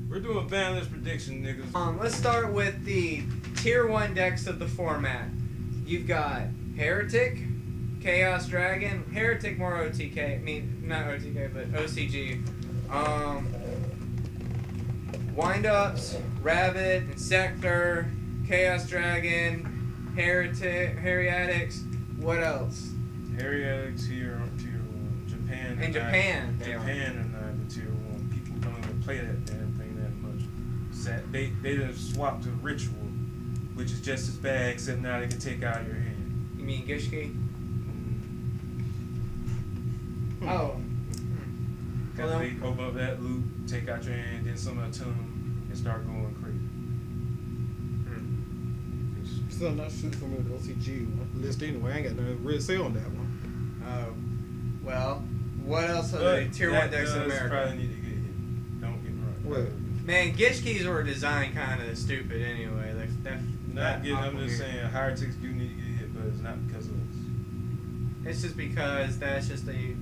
We're doing banlist prediction, niggas. Let's start with the tier 1 decks of the format. You've got Heretic, Chaos Dragon, Heretic more OTK. I mean, not OTK, but OCG. Wind-Ups, Rabbit, Insector, Chaos Dragon, Heriatics. What else? Heriatics here on tier 1. Japan. In Japan. Japan and not the tier 1. People don't even play that damn thing that much. They just swapped to Ritual, which is just as bad, except now they can take out your hand. You mean Gishki? Oh. Because they open up that loop, take out your hand, then some of the tune, and start going crazy. Still not super familiar with the OCG list anyway. I ain't got nothing to really say on that one. Oh. Well, what else are the tier 1 decks in America? Probably need to get hit. Don't get me wrong. What? Man, Gishkis were designed kind of stupid anyway. I'm just saying, Heretics do need to get hit, but it's not because of us. It's just because that's just a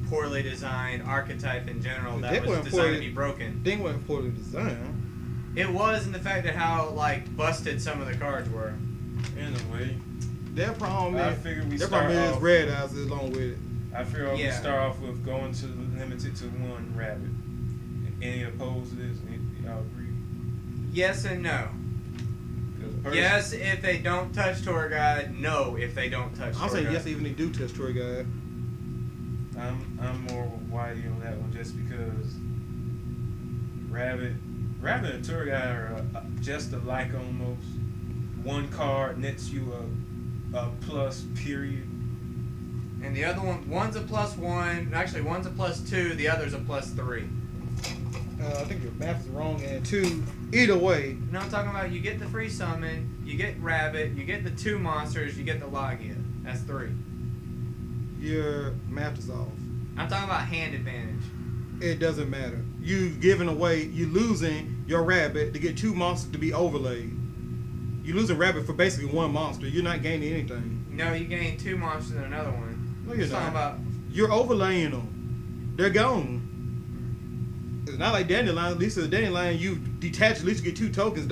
poorly designed archetype in general that They was weren't designed to be broken. They weren't poorly designed. It was in the fact that how like busted some of the cards were. Anyway, Their problem I is figure we their start problem is off, red eyes along with it. I figure we start off with going to limited to 1 rabbit. Any opposed to this? Y'all agree? Yes and no. Yes, if they don't touch tour guide. No, if they don't touch tour guide. I'm saying yes, even if they do touch tour guide. I'm more Whitey on that one just because Rabbit and tour guide are just alike almost. One card nets you a plus, period. And the other one's a +1. Actually, one's a +2. The other's a +3. I think your math is wrong. And 2, either way. No, I'm talking about you get the free summon, you get Rabbit, you get the 2 monsters, you get the Logia. That's 3. Your math is off. I'm talking about hand advantage. It doesn't matter. You losing your Rabbit to get 2 monsters to be overlaid. You're losing Rabbit for basically 1 monster. You're not gaining anything. No, you gain 2 monsters and another one. No, you're not. You're overlaying them. They're gone. It's not like Dandelion. At least with Dandelion, you detach at least get 2 tokens.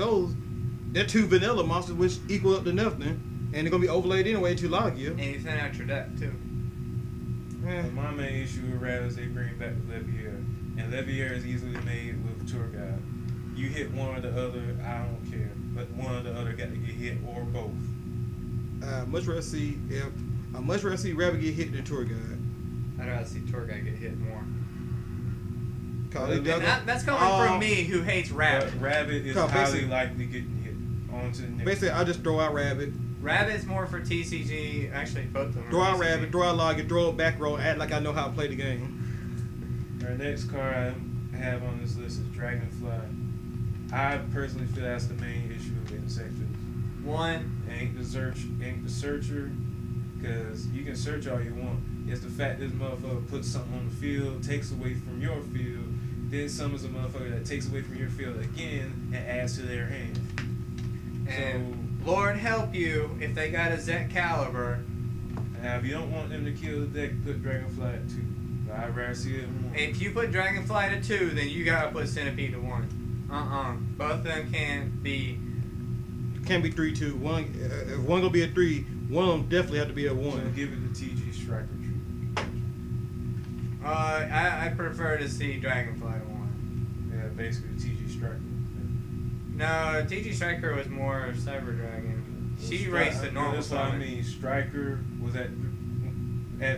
They're 2 vanilla monsters, which equal up to nothing. And they're going to be overlaid anyway to Logia. And you thin out your deck, too. My main issue with Rabbit is they bring back Levier. And Levier is easily made with tour guide. You hit one or the other, I don't care. But one or the other got to get hit, or both. Much rather see Rabbit get hit than tour guide. I'd rather see tour guide get hit more. And that's coming from me, who hates Rabbit. Rabbit is highly likely getting hit. On to the next. Basically, I just throw out Rabbit. Rabbit's more for TCG. Actually, both of them. Throw out Rabbit, throw out Logia, throw it back row, act like I know how to play the game. Our next card I have on this list is Dragonfly. I personally feel that's the main issue with Insectors. 1. Ain't the searcher, because you can search all you want. It's the fact this motherfucker puts something on the field, takes away from your field, then summons a motherfucker that takes away from your field again and adds to their hand. And so, Lord help you if they got a Zet Caliber. Now, if you don't want them to kill the deck, put Dragonfly at 2. I'd rather see it at 1. If you put Dragonfly to 2, then you gotta put Centipede to 1. Both of them can't be. Can't be 3-2. One, if one gonna be a 3, one of them definitely have to be a 1. So give it the TG Striker treatment. I prefer to see Dragonfly to 1. Yeah, basically the TG Striker. No, TG Striker was more Cyber Dragon. She raced the normal. That's what I mean. Striker was at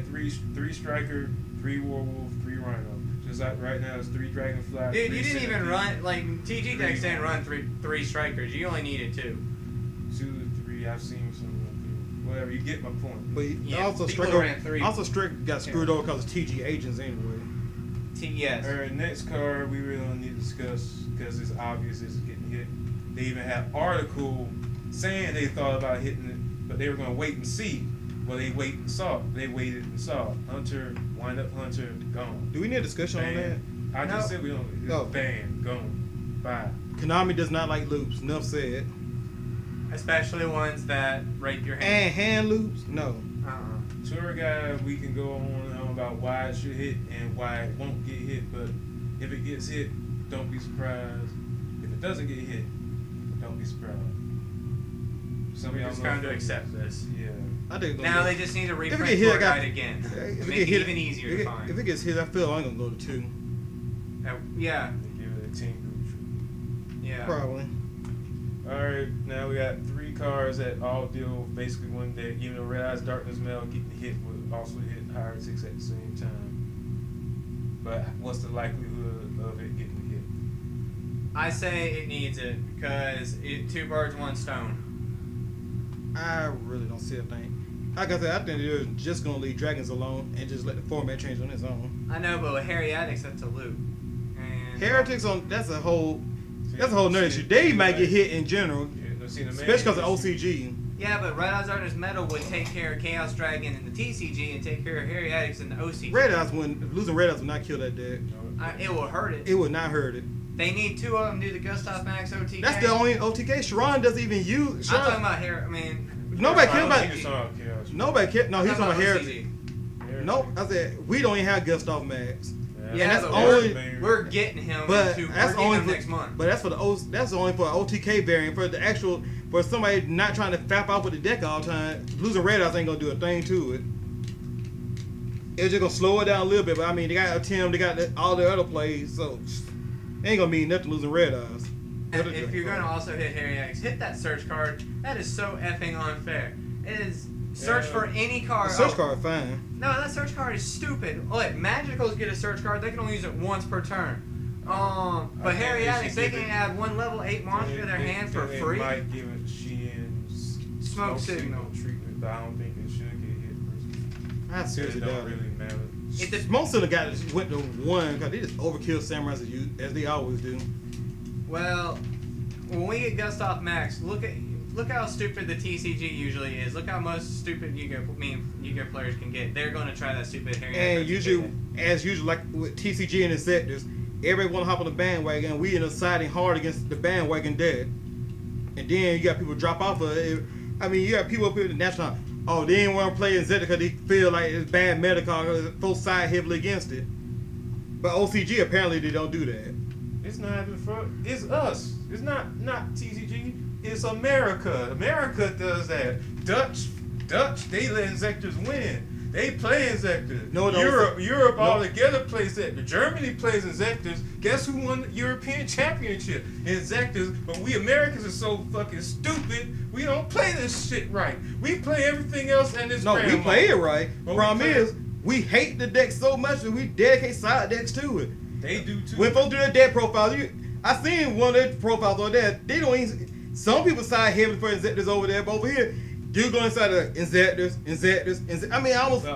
3 Striker, 3 Werewolf, 3 Rhino. Just like right now, it's 3 Dragonfly. Dude, you didn't even run TG decks didn't run 3 Strikers. You only needed 2. 2 to 3. I've seen some. Whatever. You get my point. But also Striker got screwed over because of TG agents anyway. Yes. Our next card we really don't need to discuss because it's obvious it's getting hit. They even have article saying they thought about hitting it, but they were going to wait and see. Well, they waited and saw. They waited and saw. Hunter, wind up Hunter, gone. Do we need a discussion on that? I just said we don't. It's banned, gone, bye. Konami does not like loops. Enough said. Especially ones that rape your hand. And hand loops? No. Tour guide, we can go on and on about why it should hit and why it won't get hit, but if it gets hit, don't be surprised. If it doesn't get hit, don't be surprised. Some of We're y'all just know going to accept this. Yeah. I think Now they just need to if it reprint get hit, tour I got- guide again. if To it make get it hit, even easier to find. If it gets hit, I feel I'm gonna go to 2. Yeah. Give it a team group. Yeah. Probably. Alright, now we got 3 cards that all deal basically one deck. Even though Red Eyes Darkness Mail getting hit would also hit Heretics at the same time. But what's the likelihood of it getting hit? I say it needs it because 2 birds, 1 stone. I really don't see a thing. Like I said, I think they're just gonna leave Dragons alone and just let the format change on its own. I know, but with Heretics, that's a loot. And Heretics that's a whole nother issue. They might get hit in general, especially because of OCG. Yeah, but Red Eyes Darkness Metal would take care of Chaos Dragon in the TCG and take care of Heretics in the OCG. Losing Red Eyes would not kill that deck. It will hurt it. It would not hurt it. They need 2 of them to do the Gustav Max OTK. That's the only OTK. Sharon doesn't even use. I'm talking about Nobody cares about. Chaos. Nobody cares. No, he's talking about Heretic. Heretic. Nope. I said we don't even have Gustav Max. Yeah, that's but only. We're getting him. But we're that's getting only him for, next month. But that's for that's only for OTK variant. For the actual, for somebody not trying to fap out with the deck all the time, losing Red Eyes ain't gonna do a thing to it. It's just gonna slow it down a little bit. But I mean, they got a Tim, they got all the other plays, so it ain't gonna mean nothing losing Red Eyes. And if you're gonna also hit Heretics, hit that search card. That is so effing unfair. It is search for any card. The search card, fine. No, that search card is stupid. Look, Magicals get a search card. They can only use it once per turn. But Heretics, they can add 1 level 8 monster to their hand for free. They might give it Sheehan's Smoke signal treatment, but I don't think it should get hit. I seriously It don't doubt it. really matter. Most of the guys just went to 1 because they just overkill samurais as they always do. Well, when we get Gustav Max, look how stupid the TCG usually is. Look how most stupid Yu-Gi-Oh players can get. They're going to try that stupid Heretics. And usually, as usual, like with TCG and the sectors, everybody want to hop on the bandwagon, and we end up siding hard against the bandwagon dead. And then you got people drop off of it. I mean, you got people up here in the national time. Oh, they didn't want to play in Zeta because they feel like it's bad meta because folks side heavily against it. But OCG, apparently, they don't do that. It's not even for. It's us. It's not TCG. It's America. America does that. Dutch. They let Inzectors win. They play Inzectors. No, Europe all together plays Inzectors. Germany plays Inzectors. Guess who won the European Championship? Inzectors. But we Americans are so fucking stupid. We don't play this shit right. We play everything else and it's No, we play it right. But Problem is, we hate the deck so much that we dedicate side decks to it. They do too. When folks do their deck profiles, I seen one of their profiles over there. They don't even. Some people side heavily for Inzectors over there, but over here, you go inside the Inzectors. I mean, almost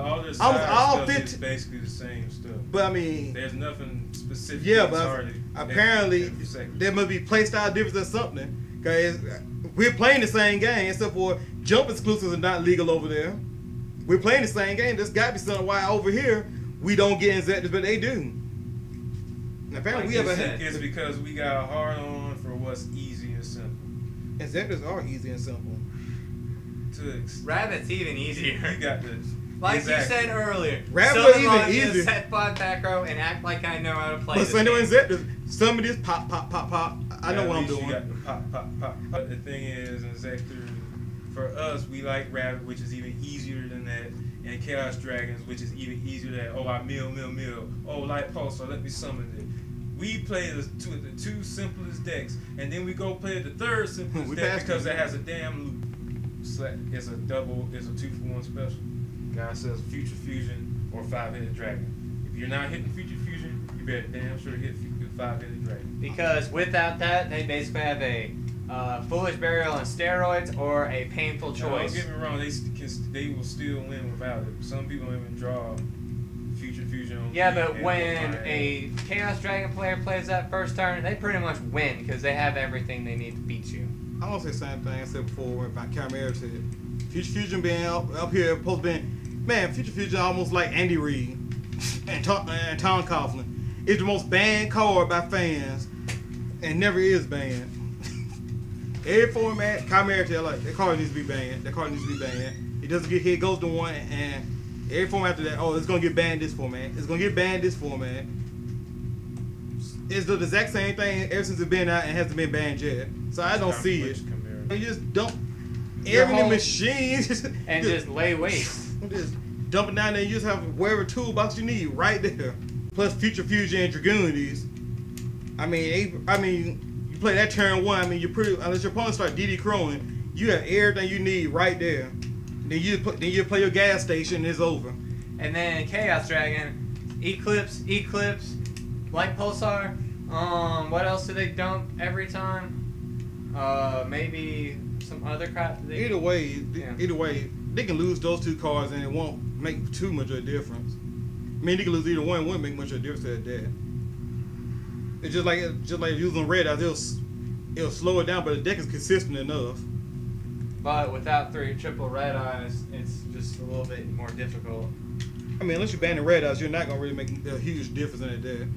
all 50 is basically the same stuff. But I mean, there's nothing specific. Yeah, but apparently there must be playstyle difference or something. Cause we're playing the same game, except for jump exclusives are not legal over there. We're playing the same game. There's got to be something why over here we don't get Inzectors, but they do. And apparently it's because we got a hard on for what's easy and simple. Inzectors are easy and simple. Rabbit's even easier. You got this. Like you said earlier, Rabbit's even easier. Set 5 back row and act like I know how to play. But this some game. Inzectors, some of this pop. I know what I'm doing. You got the pop. But the thing is, Inzector, for us, we like Rabbit, which is even easier than that, and Chaos Dragons, which is even easier than that. Oh, I mill. Oh, Light Pulse, so let me summon it. We play the two simplest decks, and then we go play the third simplest deck because it has a damn loop. It's a 2-for-1 special. Guy says Future Fusion or 5-headed dragon. If you're not hitting Future Fusion, you better damn sure hit 5-headed dragon. Because without that, they basically have a Foolish Burial on steroids or a painful choice. Don't get me wrong, they will still win without it. Some people don't even draw Future Fusion. Yeah, but when a Chaos Dragon player plays that first turn, they pretty much win because they have everything they need to beat you. I'm gonna say the same thing I said before about Chimera said. Future Fusion being up here, supposed to be, man, Future Fusion almost like Andy Reid and Tom Coughlin. It's the most banned card by fans and never is banned. Every format, Chimera, like, that card needs to be banned. It doesn't get hit, it goes to 1, and every format after that, oh, it's gonna get banned this format. It's the exact same thing ever since it's been out and hasn't been banned yet. So I don't see it. You just dump every machine and just lay waste. Just dump it down there. You just have whatever toolbox you need right there. Plus Future Fusion and Dragoonies. I mean, you play that turn one. I mean, you're pretty. Unless your opponent start DD crowing, you have everything you need right there. Then you play your gas station. And it's over. And then Chaos Dragon, Eclipse, Light Pulsar. What else do they dump every time? Maybe some other crap. Either way, they can lose those two cards and it won't make too much of a difference. I mean, they can lose either one, it wouldn't make much of a difference at that. It's just like using red eyes, it'll slow it down, but the deck is consistent enough. But without 3 triple red eyes, it's just a little bit more difficult. I mean, unless you ban the red eyes, you're not gonna really make a huge difference in the deck.